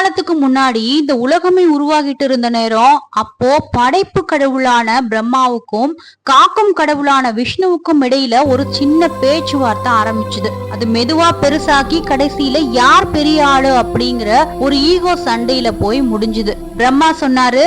காலத்துக்கு முன்னாடி இந்த உலகமே உருவாகிட்டு இருந்த நேரம், அப்போ படைப்பு கடவுளான பிரம்மாவுக்கும் காக்கும் கடவுளான விஷ்ணுவுக்கும் இடையில ஒரு சின்ன பேச்சுவார்த்தை ஆரம்பிச்சுது. அது மெதுவா பெருசாக்கி கடைசியில யார் பெரிய ஆளு அப்படிங்கிற ஒரு ஈகோ சண்டையில போய் முடிஞ்சுது. பிரம்மா சொன்னாரு,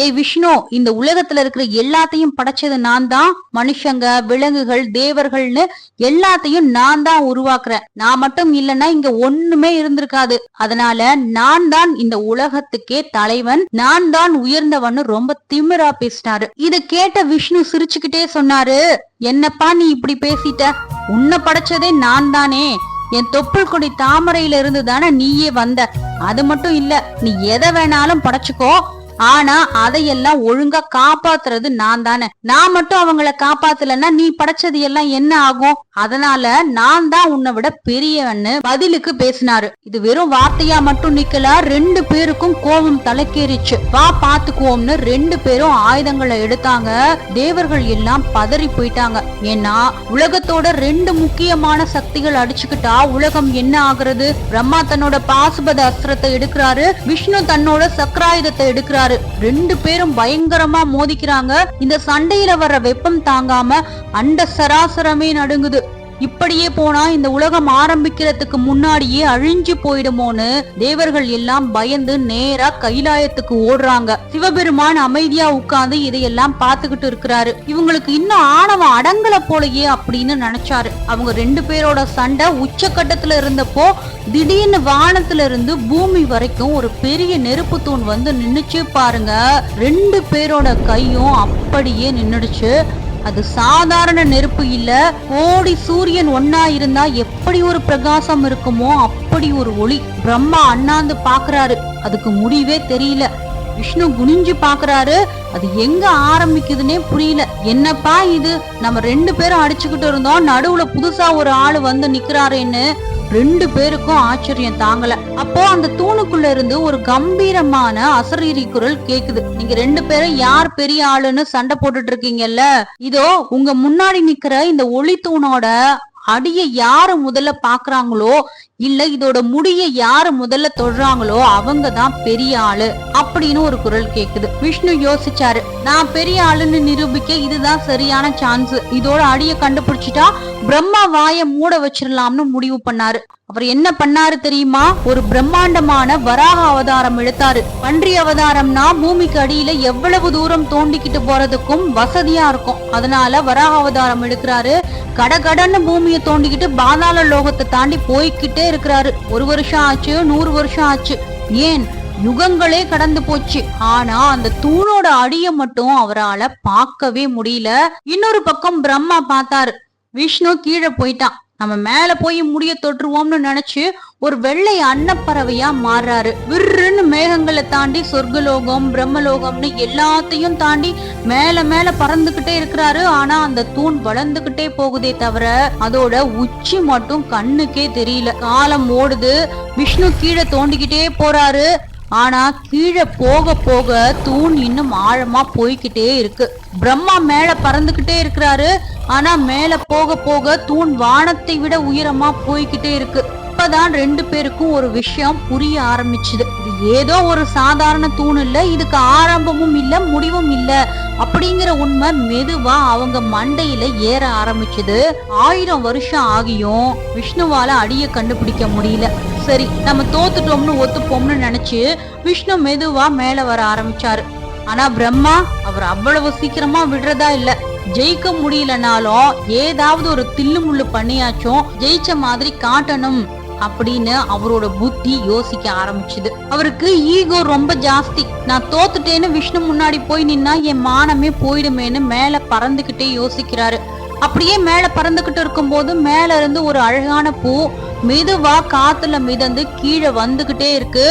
ஏய் விஷ்ணு, இந்த உலகத்துல இருக்கிற எல்லாத்தையும் படைச்சது நான் தான். மனுஷங்க, விலங்குகள், தேவர்கள்னு எல்லாத்தையும் நான் தான் உருவாக்குறேன். நான் மட்டும் இல்லைன்னா இங்க ஒண்ணுமே இருந்திருக்காது. அதனால நான் தான் இந்த உலகத்துக்கே தலைவன், நான் தான் உயர்ந்தவன்னு ரொம்ப திமிரா பேசினாரு. இத கேட்ட விஷ்ணு சிரிச்சுக்கிட்டே சொன்னாரு, என்னப்பா நீ இப்படி பேசிட்ட? உன்னை படைச்சதே நான் தானே. என் தொப்புள் கொடி தாமரையில இருந்து தானே நீயே வந்த. அது மட்டும் இல்ல, நீ எதை வேணாலும் படைச்சுக்கோ, ஆனா அதையெல்லாம் ஒழுங்கா காப்பாத்துறது நான் தானே. நான் மட்டும் அவங்கள காப்பாத்தலன்னா நீ படைச்சது எல்லாம் என்ன ஆகும்? அதனால நான் தான் உன்னை விட பெரியவன்னு பதிலுக்கு பேசினாரு. இது வெறும் வார்த்தையா மட்டும் நிக்கல, 2 பேருக்கும் கோபம் தலைக்கேறிச்சு. வா பாத்துக்குவோம்னு 2 பேரும் ஆயுதங்களை எடுத்தாங்க. தேவர்கள் எல்லாம் பதறி போயிட்டாங்க. ஏன்னா உலகத்தோட 2 முக்கியமான சக்திகள் அடிச்சுக்கிட்டா உலகம் என்ன ஆகுறது? பிரம்மா தன்னோட பாசுபத அஸ்திரத்தை எடுக்கிறாரு, விஷ்ணு தன்னோட சக்கராயுதத்தை எடுக்கிறாரு. 2 பேரும் பயங்கரமா மோதிக்கிறாங்க. இந்த சண்டையில வர்ற வெப்பம் தாங்காம அண்ட சராசரமே நடுங்குது. இப்படியே போனா இந்த உலகம் ஆரம்பிக்கிறதுக்கு முன்னாடியே அழிஞ்சு போயிடுமோன்னு தேவர்கள் எல்லாம் பயந்து நேரா கைலாயத்துக்கு ஓடுறாங்க. சிவபெருமான் அமைதியா உட்கார்ந்து இதையெல்லாம் பாத்துக்கிட்டு இருக்கிறாரு. இவங்களுக்கு இன்னும் ஆணவம் அடங்கல போலயே அப்படின்னு நினைச்சாரு. அவங்க 2 பேரோட சண்டை உச்சக்கட்டத்துல இருந்தப்போ திடீர்னு வானத்துல இருந்து பூமி வரைக்கும் ஒரு பெரிய நெருப்பு தூண் வந்து நின்னுச்சு பாருங்க. 2 பேரோட கையும் அப்படியே நின்னுடுச்சு. அது சாதாரண நெருப்பு இல்ல, கோடி சூரியன் ஒன்னா இருந்தா எப்படி ஒரு பிரகாசம் இருக்குமோ அப்படி ஒரு ஒளி. பிரம்மா அண்ணாந்து பாக்குறாரு, அதுக்கு முடிவே தெரியல. விஷ்ணு குனிஞ்சு பாக்குறாரு, அது எங்க ஆரம்பிக்குதுன்னே புரியல. என்னப்பா இது, நம்ம 2 பேரும் அடிச்சுக்கிட்டு இருந்தோம், நடுவுல புதுசா ஒரு ஆளு வந்து நிக்கிறாருன்னு 2 பேருக்கும் ஆச்சரியம் தாங்கல. அப்போ அந்த தூணுக்குள்ள இருந்து ஒரு கம்பீரமான அசரீரி குரல் கேக்குது. நீங்க 2 பேரும் யார் பெரிய ஆளுன்னு சண்டை போட்டுட்டு இருக்கீங்கல்ல, இதோ உங்க முன்னாடி நிக்கிற இந்த ஒளி தூணோட அடிய யாரு முதல்ல பாக்குறாங்களோ, இல்ல இதோட முடிய யாரு முதல்ல தொடுறாங்களோ அவங்கதான் பெரிய ஆளு அப்படின்னு ஒரு குரல் கேக்குது. விஷ்ணு யோசிச்சாரு, நான் பெரிய ஆளுன்னு நிரூபிக்க இதுதான் சரியான சான்ஸ். இதோட அடிய கண்டுபிடிச்சிட்டா பிரம்மா வாய மூட வச்சிடலாம்னு முடிவு பண்ணாரு. அவர் என்ன பண்ணாரு தெரியுமா? ஒரு பிரம்மாண்டமான வராக அவதாரம் எடுத்தாரு. பன்றி அவதாரம்னா பூமிக்கு அடியில எவ்வளவு தூரம் தோண்டிக்கிட்டு போறதுக்கும் வசதியா இருக்கும். அதனால வராக அவதாரம் எடுக்கிறாரு. கடகடன்னு பூமியை தோண்டிக்கிட்டு பாதாள லோகத்தை தாண்டி போய்கிட்டே இருக்கிறாரு. 1 வருஷம் ஆச்சு, 100 வருஷம் ஆச்சு, ஏன் யுகங்களே கடந்து போச்சு. ஆனா அந்த தூணோட அடிய மட்டும் அவரால பார்க்கவே முடியல. இன்னொரு பக்கம் பிரம்மா பார்த்தாரு, விஷ்ணு கீழே போயிட்டான். நம்ம மேல போய் முடிய தொற்றுவோம்னு நினைச்சு ஒரு வெள்ளை அன்னப்பறவையா மாறுறாரு. விருன்னு மேகங்களை தாண்டி சொர்க்கலோகம், பிரம்மலோகம்னு எல்லாத்தையும் தாண்டி மேல மேல பறந்துகிட்டே இருக்கிறாரு. ஆனா அந்த தூண் வளர்ந்துகிட்டே போகுதே தவிர அதோட உச்சி மட்டும் கண்ணுக்கே தெரியல. காலம் ஓடுது, விஷ்ணு கீழே தோண்டிக்கிட்டே போறாரு. ஆனா கீழே போக போக தூண் இன்னும் ஆழமா போய்கிட்டே இருக்கு. பிரம்மா மேல பறந்துகிட்டே இருக்கிறாரு. ஆனா மேல போக போக தூண் வானத்தை விட உயரமா போய்கிட்டே இருக்கு. இப்பதான் 2 பேருக்கும் ஒரு விஷயம் புரிய ஆரம்பிச்சுது. இது ஏதோ ஒரு சாதாரண தூண் இல்ல, இதுக்கு ஆரம்பமும் இல்ல, முடிவும் இல்ல அப்படிங்கிற உண்மை மெதுவா அவங்க மண்டையில ஏற ஆரம்பிச்சது. 1000 வருஷம் ஆகியும் விஷ்ணுவால அடிய கண்டுபிடிக்க முடியல. சரி, நம்ம தோத்துட்டோம்னு ஒத்துப்போம்னு நினைச்சு விஷ்ணு மெதுவா மேல வர ஆரம்பிச்சாரு. ஆனா பிரம்மா அவர் அவ்வளவு சீக்கிரமா விடுறதா இல்ல. ஜெயிக்க முடியலனாலும் ஏதாவது ஒரு தில்லு முள்ளு பண்ணியாச்சும் ஜெயிச்ச மாதிரி காட்டணும் அப்படின்னு அவரோட புத்தி யோசிக்க ஆரம்பிச்சுது. அவருக்கு ஈகோ ரொம்ப ஜாஸ்தி. நான் தோத்துட்டேன்னு விஷ்ணு முன்னாடி போய் நின்னா என் மானமே போயிடுமேன்னு மேல பறந்துகிட்டே யோசிக்கிறாரு. அப்படியே மேல பறந்துகிட்டு இருக்கும் போது மேல இருந்து ஒரு அழகான பூ மெதுவா காத்துல மிதந்து கீழே வந்துகிட்டே இருக்கு.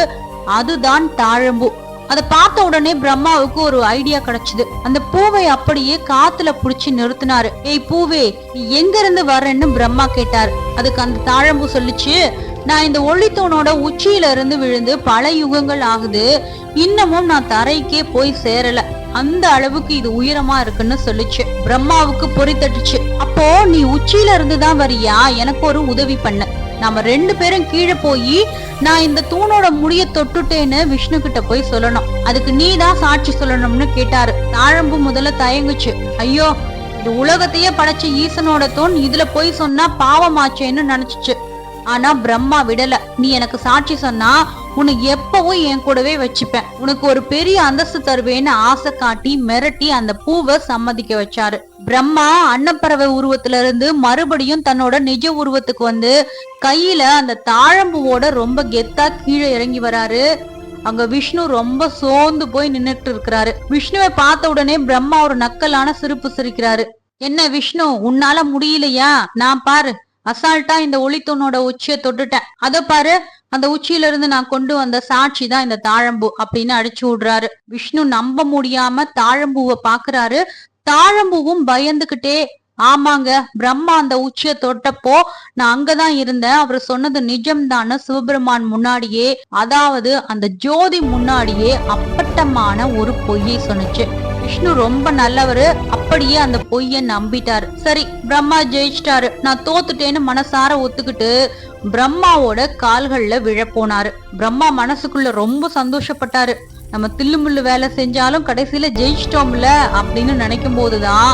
அதுதான் தாழம்பூ. அதை பார்த்த உடனே பிரம்மாவுக்கு ஒரு ஐடியா கிடைச்சது. அந்த பூவை அப்படியே காத்துல புடிச்சு நிறுத்தினாரு. ஏய் பூவே, நீ எங்க இருந்து வர்றேன்னு பிரம்மா கேட்டாரு. அதுக்கு அந்த தாழம்பூ சொல்லிச்சு, நான் இந்த ஒளித்தூணோட உச்சியில இருந்து விழுந்து பல யுகங்கள் ஆகுது, இன்னமும் நான் தரைக்கே போய் சேரல, அந்த அளவுக்கு இது உயரமா இருக்குன்னு சொல்லிச்சு. பிரம்மாவுக்கு பொறி தட்டுச்சு. அப்போ நீ உச்சியில இருந்துதான் வரியா? எனக்கு ஒரு உதவி பண்ண. நாம 2 பேரும் கீழே போய் நான் இந்த தூணோட முடிய தொட்டுட்டேன்னு விஷ்ணு கிட்ட போய் சொல்லணும். அதுக்கு நீதான் சாட்சி சொல்லணும்னு கேட்டாரு. தாழம்பு முதல்ல தயங்குச்சு. ஐயோ, இது உலகத்தையே படைச்ச ஈசனோட தூண், இதுல போய் சொன்னா பாவமாச்சேன்னு நினைச்சுச்சு. ஆனா பிரம்மா விடல. நீ எனக்கு சாட்சி சொன்னா உன்னை எப்பவும் என் கூடவே வச்சுப்பேன், உனக்கு ஒரு பெரிய அந்தஸ்து தருவேன்னு ஆசை காட்டி மிரட்டி அந்த பூவை சம்மதிக்க வச்சாரு. பிரம்மா அன்னப்பறவை உருவத்துல இருந்து மறுபடியும் தன்னோட நிஜ உருவத்துக்கு வந்து கையில அந்த தாழம்பூவோட ரொம்ப கெத்தா கீழே இறங்கி வராரு. அங்க விஷ்ணு ரொம்ப சோர்ந்து போய் நின்னுட்டு இருக்கிறாரு. விஷ்ணுவை பார்த்த உடனே பிரம்மா ஒரு நக்கலான சிரிப்பு சிரிக்கிறாரு. என்ன விஷ்ணு, உன்னால முடியலையா? நான் பாரு அசால்ட்டா இந்த ஒளித்தூணோட உச்சிய தொட்டுட்டேன். அத பாரு, அந்த உச்சியில இருந்து நான் கொண்டு வந்த சாட்சி தான் இந்த தாழம்பூ அப்படின்னு அடிச்சு விடுறாரு. விஷ்ணு நம்ப முடியாம தாழம்பூவை பாக்குறாரு. தாழம்பூவும் பயந்துகிட்டே, ஆமாங்க, பிரம்மா அந்த உச்சிய தொட்டப்போ நான் அங்கதான் இருந்தேன், அவர் சொன்னது நிஜம்தான்னு சிவபெருமான் முன்னாடியே, அதாவது அந்த ஜோதி முன்னாடியே அப்பட்டமான ஒரு பொய்யை சொன்னுச்சு. விஷ்ணு ரொம்ப நல்லவரு, அப்படியே அந்த பொய்ய நம்பிட்டாரு. சரி, பிரம்மா ஜெயிச்சிட்டாரு, நான் தோத்துட்டேன்னு மனசார ஒத்துக்கிட்டு பிரம்மாவோட கால்கள்ல விழ போனாரு. பிரம்மா மனசுக்குள்ள ரொம்ப சந்தோஷப்பட்டாரு. நம்ம தில்லுமுள்ளு வேலை செஞ்சாலும் கடைசியில ஜெயிச்சிட்டோம்ல அப்படின்னு நினைக்கும் போதுதான்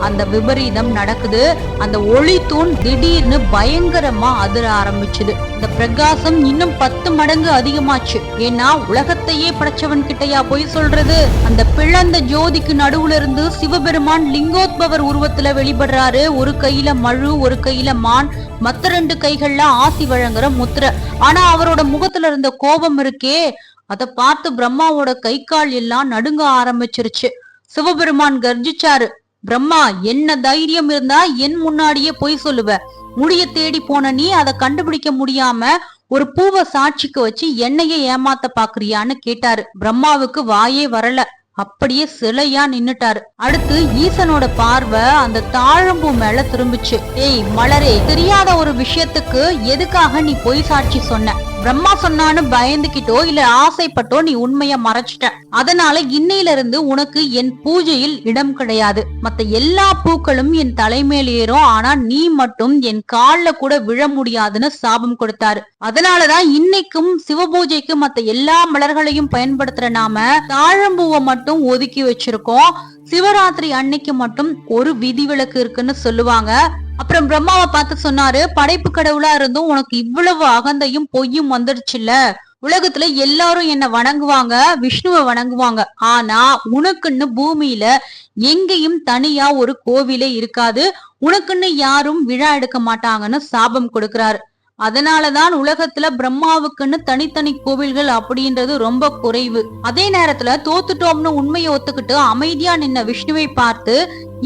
அந்த விபரீதம் நடக்குது. அந்த ஒளி தூண் திடீர்னு பயங்கரமா அதிர ஆரம்பிச்சுது. இந்த பிரகாசம் இன்னும் 10 மடங்கு அதிகமாச்சு. ஏன்னா உலகத்தையே படைச்சவன் கிட்டையா போய் சொல்றது. அந்த பிளந்த ஜோதிக்கு நடுவுல இருந்து சிவபெருமான் லிங்கோத்பவர் உருவத்துல வெளிப்படுறாரு. ஒரு கையில மழு, ஒரு கையில மான், மத்த 2 கைகள்ல ஆசி வழங்குற முத்திரை. ஆனா அவரோட முகத்துல இருந்த கோபம் இருக்கே, அத பார்த்து பிரம்மாவோட கை கால் எல்லாம் நடுங்க ஆரம்பிச்சிருச்சு. சிவபெருமான் கர்ஜிச்சாரு. பிரம்மா, என்ன தைரியம் இருந்தா என் முன்னாடியே பொய் சொல்லுவ? முடிய தேடி போன நீ அதை கண்டுபிடிக்க முடியாம ஒரு பூவை சாட்சிக்கு வச்சு என்னையே ஏமாத்த பாக்குறியான்னு கேட்டாரு. பிரம்மாவுக்கு வாயே வரல, அப்படியே சிலையா நின்னுட்டாரு. அடுத்து ஈசனோட பார்வை அந்த தாழம்பூ மேல திரும்பிச்சு. ஏய் மலரே, தெரியாத ஒரு விஷயத்துக்கு எதுக்காக நீ பொய் சாட்சி சொன்ன? பிரம்மா சொன்னான்னு பயந்துகிட்டோ இல்ல ஆசைப்பட்டோ நீ உண்மைய மறைச்சிட்ட. அதனால இன்னையில இருந்து உனக்கு என் பூஜையில் இடம் கிடையாது. மத்த எல்லா பூக்களும் என் தலைமையில் ஏறும், ஆனா நீ மட்டும் என் கால்ல கூட விழ முடியாதுன்னு சாபம் கொடுத்தாரு. அதனாலதான் இன்னைக்கும் சிவபூஜைக்கு மத்த எல்லா மலர்களையும் பயன்படுத்துற நாம தாழம்பூவை மட்டும் ஒதுக்கி வச்சிருக்கோம். சிவராத்திரி அன்னைக்கு மட்டும் ஒரு விதிவிலக்கு இருக்குன்னு சொல்லுவாங்க. அப்புறம் பிரம்மாவை பார்த்து சொன்னாரு, படைப்பு கடவுளா இருந்தும் உனக்கு இவ்வளவு அகந்தையும் பொய்யும் வந்துடுச்சுல்ல. உலகத்துல எல்லாரும் என்ன வணங்குவாங்க, விஷ்ணுவை வணங்குவாங்க. ஆனா உனக்குன்னு பூமியில எங்கேயும் தனியா ஒரு கோவிலே இருக்காது, உனக்குன்னு யாரும் விழா எடுக்க மாட்டாங்கன்னு சாபம் கொடுக்கிறாரு. அதனாலதான் உலகத்துல பிரம்மாவுக்குன்னு தனித்தனி கோவில்கள் அப்படின்றது ரொம்ப குறைவு. அதே நேரத்துல தோத்துட்டோம்னு உண்மையை ஒத்துக்கிட்டு அமைதியா நின்ன விஷ்ணுவை பார்த்து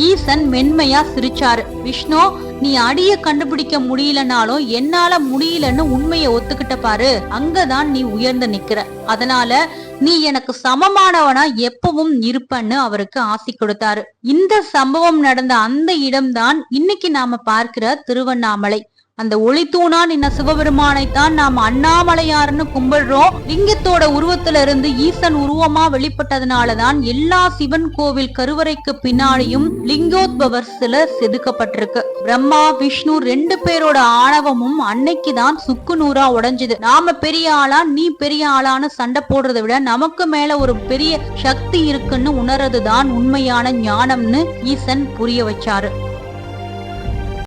ஈசன் மென்மையா சிரிச்சாரு. விஷ்ணு, நீ அடிய கண்டுபிடிக்க முடியலனாலும் என்னால முடியலன்னு உண்மையை ஒத்துக்கிட்ட பாரு, அங்கதான் நீ உயர்ந்து நிக்கிற. அதனால நீ எனக்கு சமமானவனா எப்பவும் இருப்பன்னு அவருக்கு ஆசி கொடுத்தாரு. இந்த சம்பவம் நடந்த அந்த இடம்தான் இன்னைக்கு நாம பார்க்கிற திருவண்ணாமலை. அந்த ஒளித்தூணா நின்ன சிவபெருமானைத்தான் நாம அண்ணாமலையாருன்னு கும்பிடுறோம். லிங்கத்தோட உருவத்துல இருந்து ஈசன் உருவமா வெளிப்பட்டதுனாலதான் எல்லா சிவன் கோவில் கருவறைக்கு பின்னாடியும் லிங்கோத்பவர் சில செதுக்கப்பட்டிருக்கு. பிரம்மா விஷ்ணு 2 பேரோட ஆணவமும் அன்னைக்குதான் சுக்கு நூறா உடைஞ்சது. நாம பெரிய ஆளா நீ பெரிய ஆளான்னு சண்டை போடுறதை விட நமக்கு மேல ஒரு பெரிய சக்தி இருக்குன்னு உணர்றதுதான் உண்மையான ஞானம்னு ஈசன் புரிய வச்சாரு.